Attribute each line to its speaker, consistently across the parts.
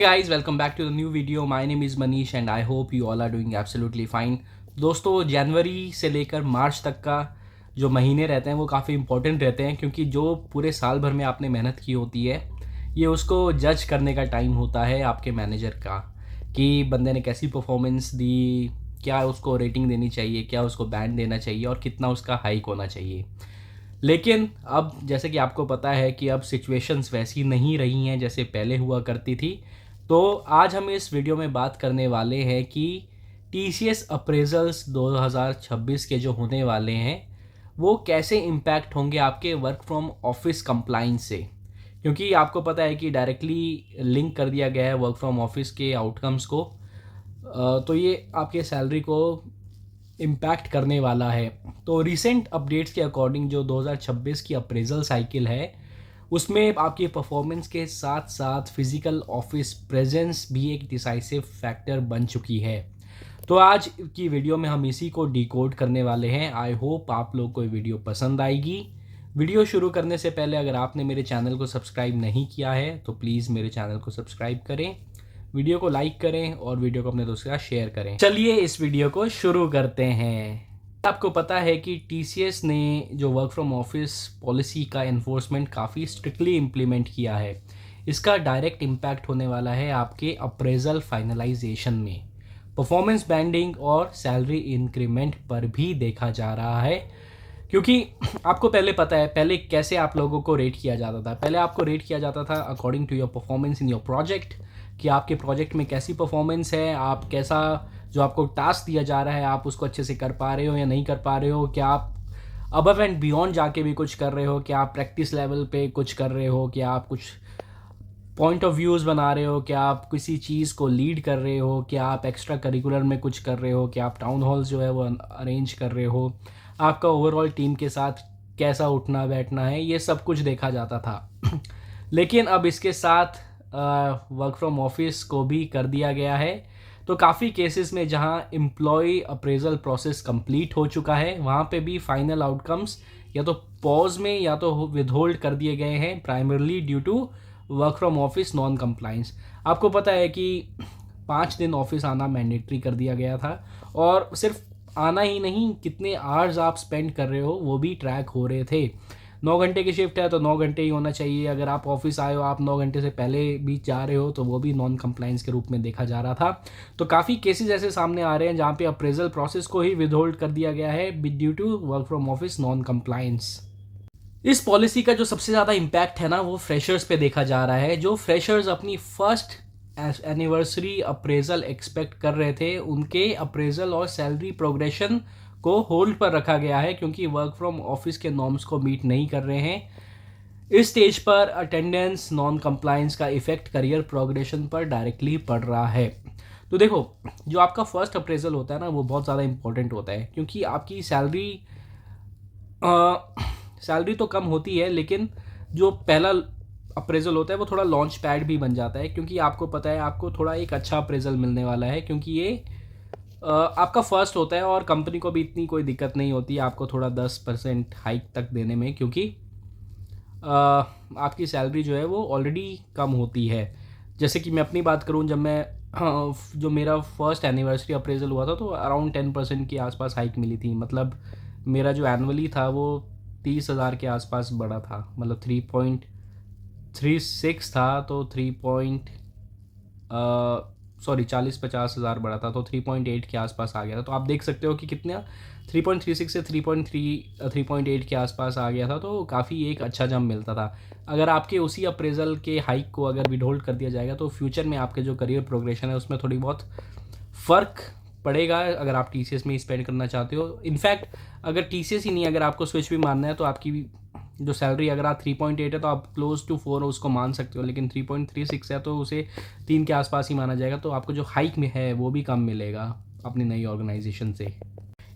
Speaker 1: Hey guys, welcome back to the new video. My name is Manish and I hope you all are doing absolutely fine. दोस्तों, जनवरी से लेकर मार्च तक का जो महीने रहते हैं वो काफ़ी इंपॉर्टेंट रहते हैं, क्योंकि जो पूरे साल भर में आपने मेहनत की होती है ये उसको जज करने का टाइम होता है आपके मैनेजर का, कि बंदे ने कैसी परफॉर्मेंस दी, क्या उसको रेटिंग देनी चाहिए, क्या उसको बैंड देना चाहिए और कितना उसका हाइक होना चाहिए। लेकिन अब जैसे कि आपको पता है कि अब सिचुएशंस वैसी नहीं रही हैं जैसे पहले हुआ करती थी। तो आज हम इस वीडियो में बात करने वाले हैं कि टीसीएस अप्रेजल्स 2026 के जो होने वाले हैं वो कैसे इम्पैक्ट होंगे आपके वर्क फ्रॉम ऑफिस कंप्लाइंस से, क्योंकि आपको पता है कि डायरेक्टली लिंक कर दिया गया है वर्क फ्रॉम ऑफिस के आउटकम्स को। तो ये आपके सैलरी को इम्पैक्ट करने वाला है। तो रिसेंट अपडेट्स के अकॉर्डिंग जो 2026 की अप्रेजल साइकिल है उसमें आपकी परफॉर्मेंस के साथ साथ फिजिकल ऑफिस प्रेजेंस भी एक डिसाइसिव फैक्टर बन चुकी है। तो आज की वीडियो में हम इसी को डिकोड करने वाले हैं। आई होप आप लोग को ये वीडियो पसंद आएगी। वीडियो शुरू करने से पहले अगर आपने मेरे चैनल को सब्सक्राइब नहीं किया है तो प्लीज़ मेरे चैनल को सब्सक्राइब करें, वीडियो को लाइक करें और वीडियो को अपने दोस्तों के साथ शेयर करें। चलिए इस वीडियो को शुरू करते हैं। आपको पता है कि टीसीएस ने जो वर्क फ्रॉम ऑफिस पॉलिसी का इन्फोर्समेंट काफ़ी स्ट्रिक्टली इम्प्लीमेंट किया है। इसका डायरेक्ट इम्पैक्ट होने वाला है आपके अप्रेजल फाइनलाइजेशन में, परफॉर्मेंस बैंडिंग और सैलरी इंक्रीमेंट पर भी देखा जा रहा है। क्योंकि आपको पहले पता है पहले कैसे आप लोगों को रेट किया जाता था। पहले आपको रेट किया जाता था according to your performance in your project, कि आपके प्रोजेक्ट में कैसी परफॉर्मेंस है, आप कैसा जो आपको टास्क दिया जा रहा है आप उसको अच्छे से कर पा रहे हो या नहीं कर पा रहे हो, क्या आप अबव एंड बियॉन्ड जाके भी कुछ कर रहे हो, क्या आप प्रैक्टिस लेवल पे कुछ कर रहे हो, क्या आप कुछ पॉइंट ऑफ व्यूज़ बना रहे हो, क्या आप किसी चीज़ को लीड कर रहे हो, क्या आप एक्स्ट्रा करिकुलर में कुछ कर रहे हो, क्या आप टाउन हॉल्स जो है वो अरेंज कर रहे हो, आपका ओवरऑल टीम के साथ कैसा उठना बैठना है, ये सब कुछ देखा जाता था। लेकिन अब इसके साथ वर्क फ्रॉम ऑफिस को भी कर दिया गया है। तो काफ़ी केसेस में जहां एम्प्लॉय अप्रेजल प्रोसेस कंप्लीट हो चुका है वहां पे भी फाइनल आउटकम्स या तो पॉज में या तो विदहोल्ड कर दिए गए हैं, primarily due to work from office non compliance. आपको पता है कि 5 दिन ऑफिस आना मैंडेटरी कर दिया गया था, और सिर्फ आना ही नहीं, कितने आवर्स आप स्पेंड कर रहे हो वो भी ट्रैक हो रहे थे। 9 घंटे की शिफ्ट है तो 9 घंटे ही होना चाहिए। अगर आप ऑफिस आए हो, आप 9 घंटे से पहले भी जा रहे हो तो वो भी नॉन कंप्लाइंस के रूप में देखा जा रहा था। तो काफ़ी केसेस ऐसे सामने आ रहे हैं जहाँ पे अप्रेजल प्रोसेस को ही विदहोल्ड कर दिया गया है due to work from office non compliance. इस पॉलिसी का जो सबसे ज़्यादा इम्पैक्ट है ना वो फ्रेशर्स पे देखा जा रहा है। जो फ्रेशर्स अपनी फर्स्ट एनिवर्सरी अप्रेजल एक्सपेक्ट कर रहे थे उनके अप्रेजल और सैलरी प्रोग्रेशन को होल्ड पर रखा गया है, क्योंकि वर्क फ्रॉम ऑफिस के नॉर्म्स को मीट नहीं कर रहे हैं। इस स्टेज पर अटेंडेंस नॉन कंप्लायंस का इफेक्ट करियर प्रोग्रेशन पर डायरेक्टली पड़ रहा है। तो देखो, जो आपका फर्स्ट अप्रेजल होता है ना वो बहुत ज़्यादा इंपॉर्टेंट होता है, क्योंकि आपकी सैलरी तो कम होती है, लेकिन जो पहला अप्रेजल होता है वो थोड़ा लॉन्च पैड भी बन जाता है, क्योंकि आपको पता है आपको थोड़ा एक अच्छा अप्रेजल मिलने वाला है, क्योंकि ये आपका फर्स्ट होता है और कंपनी को भी इतनी कोई दिक्कत नहीं होती है आपको थोड़ा 10% हाइक तक देने में, क्योंकि आपकी सैलरी जो है वो ऑलरेडी कम होती है। जैसे कि मैं अपनी बात करूं, जब मैं जो मेरा फर्स्ट एनिवर्सरी अप्रेजल हुआ था तो अराउंड 10% के आसपास हाइक मिली थी। मतलब मेरा जो एनुअली था वो 30,000 के आसपास बढ़ा था, मतलब 3.36 था तो 40-50 हज़ार बढ़ा था तो 3.8 के आसपास आ गया था। तो आप देख सकते हो कि कितना 3.36 से 3.8 के आसपास आ गया था, तो काफ़ी एक अच्छा जंप मिलता था। अगर आपके उसी अप्रेजल के हाइक को अगर विदहोल्ड कर दिया जाएगा तो फ्यूचर में आपके जो करियर प्रोग्रेशन है उसमें थोड़ी बहुत फ़र्क पड़ेगा, अगर आप टीसीएस में स्पेंड करना चाहते हो। इनफैक्ट अगर टीसीएस ही नहीं, अगर आपको स्विच भी मानना है तो आपकी जो सैलरी अगर आप 3.8 है तो आप क्लोज टू 4 उसको मान सकते हो, लेकिन 3.36 है तो उसे 3 के आसपास ही माना जाएगा। तो आपको जो हाइक में है वो भी कम मिलेगा अपनी नई ऑर्गेनाइजेशन से।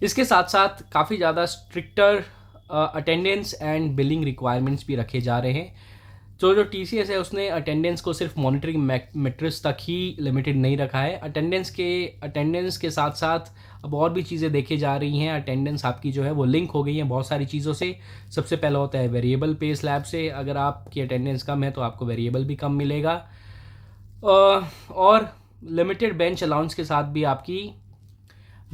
Speaker 1: इसके साथ साथ काफ़ी ज़्यादा stricter attendance and billing requirements भी रखे जा रहे हैं। तो जो टीसीएस है उसने अटेंडेंस को सिर्फ मॉनिटरिंग मेट्रिक्स तक ही लिमिटेड नहीं रखा है। अटेंडेंस के साथ साथ अब और भी चीज़ें देखी जा रही हैं। अटेंडेंस आपकी जो है वो लिंक हो गई है बहुत सारी चीज़ों से। सबसे पहला होता है वेरिएबल पे स्लैब से। अगर आपकी अटेंडेंस कम है तो आपको वेरिएबल भी कम मिलेगा। और लिमिटेड बेंच अलाउंस के साथ भी आपकी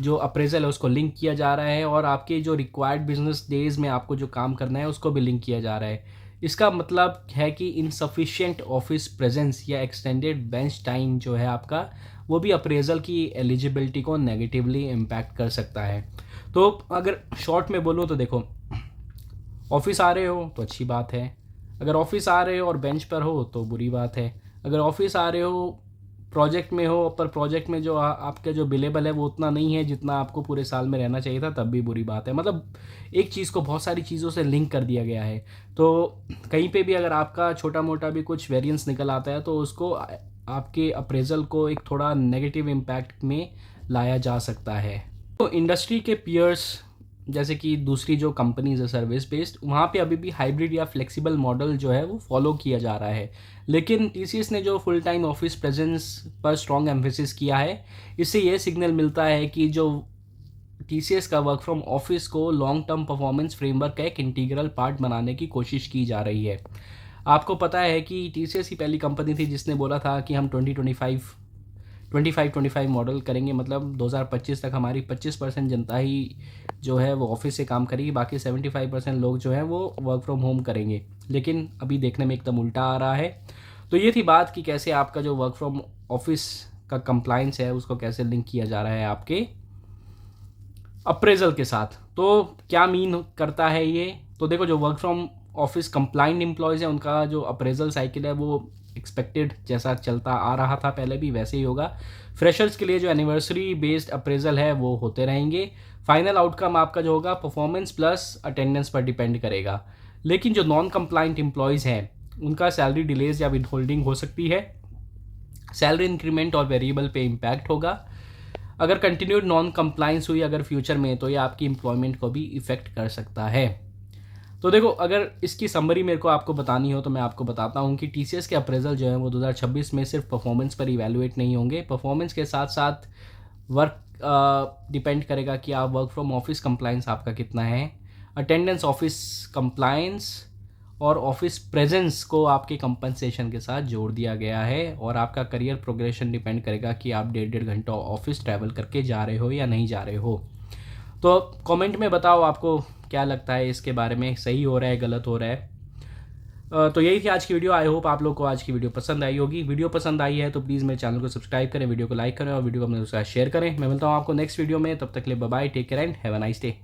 Speaker 1: जो अप्रेजल है उसको लिंक किया जा रहा है, और आपके जो रिक्वायर्ड बिजनेस डेज में आपको जो काम करना है उसको भी लिंक किया जा रहा है। इसका मतलब है कि इनसफिशिएंट ऑफिस प्रेजेंस या एक्सटेंडेड बेंच टाइम जो है आपका, वो भी अप्रेजल की एलिजिबिलिटी को नेगेटिवली इम्पैक्ट कर सकता है। तो अगर शॉर्ट में बोलूँ तो देखो, ऑफिस आ रहे हो तो अच्छी बात है, अगर ऑफिस आ रहे हो और बेंच पर हो तो बुरी बात है। अगर ऑफिस आ रहे हो, प्रोजेक्ट में हो, पर प्रोजेक्ट में जो आपका जो बिलेबल है वो उतना नहीं है जितना आपको पूरे साल में रहना चाहिए था, तब भी बुरी बात है। मतलब एक चीज़ को बहुत सारी चीज़ों से लिंक कर दिया गया है। तो कहीं पे भी अगर आपका छोटा मोटा भी कुछ वेरिएंस निकल आता है तो उसको आपके अप्रेजल को एक थोड़ा नेगेटिव इम्पैक्ट में लाया जा सकता है। तो इंडस्ट्री के पीयर्स जैसे कि दूसरी जो कंपनीज है सर्विस बेस्ड, वहाँ पे अभी भी हाइब्रिड या फ्लेक्सिबल मॉडल जो है वो फॉलो किया जा रहा है। लेकिन टीसीएस ने जो फुल टाइम ऑफिस प्रेजेंस पर स्ट्रॉन्ग एम्फेसिस किया है, इससे ये सिग्नल मिलता है कि जो टीसीएस का वर्क फ्रॉम ऑफिस को लॉन्ग टर्म परफॉर्मेंस फ्रेमवर्क का एक इंटीग्रल पार्ट बनाने की कोशिश की जा रही है। आपको पता है कि टीसीएस ही पहली कंपनी थी जिसने बोला था कि हम 2025 मॉडल करेंगे, मतलब 2025 तक हमारी 25% जनता ही जो है वो ऑफिस से काम करेगी, बाकी 75% लोग जो हैं वो वर्क फ्रॉम होम करेंगे। लेकिन अभी देखने में एकदम उल्टा आ रहा है। तो ये थी बात कि कैसे आपका जो वर्क फ्रॉम ऑफिस का कंप्लाइंस है उसको कैसे लिंक किया जा रहा है आपके अप्रेजल के साथ। तो क्या मीन करता है ये? तो देखो, जो work from office compliant employees हैं उनका जो अप्रेजल साइकिल है वो एक्सपेक्टेड जैसा चलता आ रहा था पहले भी वैसे ही होगा। फ्रेशर्स के लिए जो एनिवर्सरी बेस्ड अप्रेजल है वो होते रहेंगे। फाइनल आउटकम आपका जो होगा परफॉर्मेंस प्लस अटेंडेंस पर डिपेंड करेगा। लेकिन जो नॉन कंप्लाइंट एम्प्लॉयज़ हैं उनका सैलरी डिलेज या विद होल्डिंग हो सकती है, सैलरी इंक्रीमेंट और वेरिएबल पे इम्पैक्ट होगा। अगर कंटिन्यूड नॉन कंप्लाइंस हुई अगर फ्यूचर में, तो ये आपकी एम्प्लॉयमेंट को भी इफ़ेक्ट कर सकता है। तो देखो, अगर इसकी समरी मेरे को आपको बतानी हो तो मैं आपको बताता हूँ कि टीसीएस के अप्रेजल जो है वो 2026 में सिर्फ परफॉर्मेंस पर इवैल्यूएट नहीं होंगे। परफॉर्मेंस के साथ साथ वर्क डिपेंड करेगा कि आप वर्क फ्रॉम ऑफिस कंप्लाइंस आपका कितना है, अटेंडेंस, ऑफिस कंप्लाइंस और ऑफिस प्रेजेंस को आपके कंपनसेशन के साथ जोड़ दिया गया है। और आपका करियर प्रोग्रेशन डिपेंड करेगा कि आप 1.5 घंटा ऑफिस ट्रैवल करके जा रहे हो या नहीं जा रहे हो। तो कमेंट में बताओ आपको क्या लगता है इसके बारे में, सही हो रहा है गलत हो रहा है। तो यही थी आज की वीडियो। आई होप आप लोग को आज की वीडियो पसंद आई होगी। वीडियो पसंद आई है तो प्लीज़ मेरे चैनल को सब्सक्राइब करें, वीडियो को लाइक करें और वीडियो को अपने दोस्तों के साथ शेयर करें। मैं मिलता हूँ आपको नेक्स्ट वीडियो में, तब तक के लिए bye bye, take care and have a nice day.